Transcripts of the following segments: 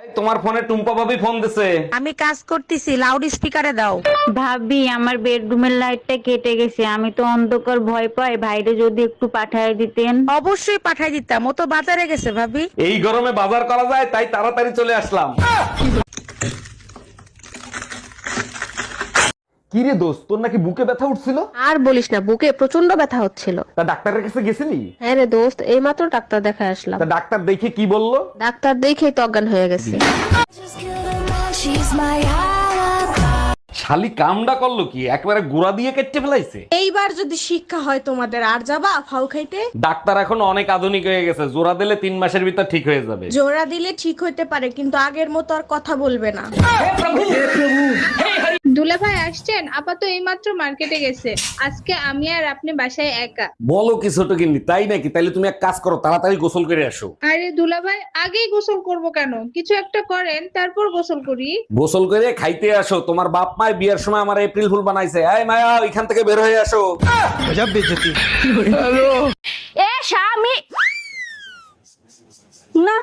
এই তোমার ফোনে টুম্পা ভাবি ফোন দিছে। আমি কাজ করতেছি, লাউড স্পিকারে দাও। ভাবি আমার বেডরুমের লাইটটা কেটে গেছে, আমি তো অন্ধকার ভয় পাই, ভাইরে যদি একটু পাঠায় দিতেন। অবশ্যই পাঠাই দিতাম, ও তো বাজারে গেছে ভাবি। এই গরমে বাজার করা যায় তাই তাড়াতাড়ি চলে আসলাম। কি রে দোস্ত, তোর নাকি বুকে ব্যথা উঠছিল? আর বলিস না, বুকে প্রচন্ড ব্যথা হচ্ছিল। তা ডাক্তারের কাছে গেছিলি? হ্যাঁ রে দোস্ত, এইমাত্র ডাক্তার দেখায় আসলাম। তা ডাক্তার দেখে কি বললো? ডাক্তার দেখেই তো অজ্ঞান হয়ে গেছে। শালি কামডা করলো কি, একবারে গুড়া দিয়ে কেটে ফেলাইছে। এইবার যদি শিক্ষা হয় তোমাদের, আর যাবা ফাউ খাইতে? ডাক্তার এখন অনেক আধুনিক হয়ে গেছে, জোড়া দিলে 3 মাসের ভিতর ঠিক হয়ে যাবে। জোড়া দিলে ঠিক হইতে পারে, কিন্তু আগের মতো আর কথা বলবে না। দুলাভাই আসছেন? আপাতত এইমাত্র মার্কেটে গেছে। আজকে আমি আর আপনি বাসায় একা। বলো কি ছোট কিন্নি, তাই নাকি? তাইলে তুমি এক কাজ করো, তাড়াতাড়ি গোসল করে আসো। আরে দুলাভাই, আগেই গোসল করব কেন? কিছু একটা করেন, তারপর গোসল করি। গোসল করে খাইতে আসো। তোমার বাপ মায় বিয়ের সময় আমার এপ্রিল ফুল বানাইছে। এই মায়া, এখান থেকে বের হয়ে আসো। এ স্বামী না,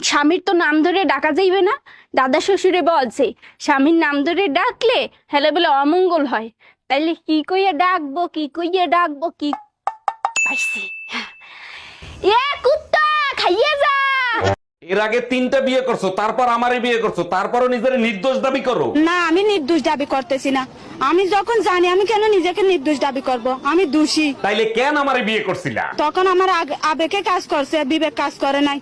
স্বামীর তো নাম ধরে ডাকা যাইবে না। দাদা শ্বশুরে বলছে স্বামীর নাম ধরে ডাকলে হেলে বলে অমঙ্গল হয়। তাইলে কি কইয়া ডাকবো, কি কইয়া ডাকবো, কি পাইছি। এ কুত্তা খাইয়ে যা। এর আগে 3টা বিয়ে করছো, তারপর আমারই বিয়ে করছো, তারপরও নিজের নির্দোষ দাবি করো। না, আমি নির্দোষ দাবি করতেছি না। আমি যখন জানি, আমি কেন নিজেকে নির্দোষ দাবি করব? আমি দোষী। তাইলে কেন আমারে বিয়ে করছিলা? তখন আমার আবেগে কাজ করছে, বিবেক কাজ করে নাই।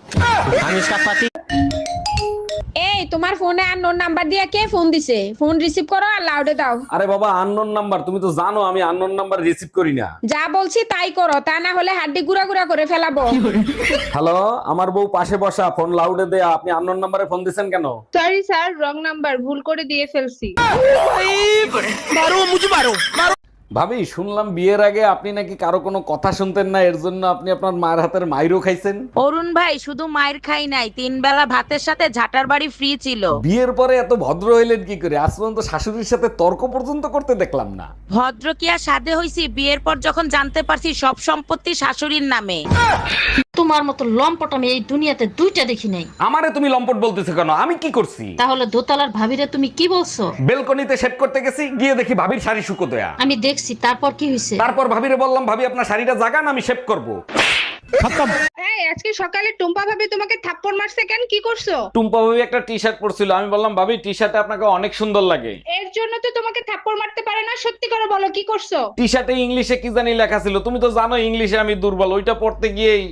এই তোমার ফোনে আননোন নাম্বার দিয়ে কে ফোন দিছে? ফোন রিসিভ করো আর লাউডে দাও। আরে বাবা, আননোন নাম্বার, তুমি তো জানো আমি আননোন নাম্বার রিসিভ করি না। যা বলছি তাই করো, তা না হলে হাড্ডি গুড়া গুড়া করে ফেলাবো। হ্যালো, আমার বউ পাশে বসা, ফোন লাউডে দে। আপনি আননোন নাম্বারে ফোন দিছেন কেন? সরি স্যার, রং নাম্বার, ভুল করে দিয়ে ফেলছি। ভাবি, শুনলাম বিয়ের আগে আপনি নাকি কারো কোনো কথা শুনতেন না, এর জন্য আপনি আপনার মায়ের হাতের মাইরও খাইছেন। অরুণ ভাই, শুধু মায়ের খাই নাই, 3 বেলা ভাতের সাথে ঝাটার বাড়ি ফ্রি ছিল। বিয়ের পরে এত ভদ্র হইলেন কি করে? আজ পর্যন্ত শাশুড়ির সাথে তর্ক পর্যন্ত করতে দেখলাম না। ভদ্র কি আর সাধে হইছি? বিয়ের পর যখন জানতে পারছি সব সম্পত্তি শাশুড়ির নামে। তোমার মতো লম্পট আমি এই দুনিয়াতে 2টা দেখি নাই। আমারে তুমি লম্পট বলতেছো কেন? আমি কি করছি? তাহলে দোতলার ভাবিরে তুমি কি বলছো? বেলকনিতে সেট করতে গেছি, গিয়ে দেখি ভাবির শাড়ি শুকো দেয়া। আমি দেখছি, তারপর কি হয়েছে? তারপর ভাবিরে বললাম, ভাবি আপনার শাড়িটা জাগান, আমি শেভ করব। এই আজকে সকালে টুম্পা ভাবি তোমাকে থাপ্পড় মারছে কেন? কি করছো? টুম্পা ভাবি একটা টি শার্ট পরছিল, আমি বললাম ভাবি টি শার্টে আপনাকে অনেক সুন্দর লাগে। এর জন্য তো তোমাকে থাপ্পড় মারতে পারে না। সত্যি করে বলো, কি করছো? টি শার্টে ইংলিশে কি জানি লেখা ছিল, তুমি তো জানো ইংলিশে আমি দুর্বল, ওইটা পড়তে গিয়েই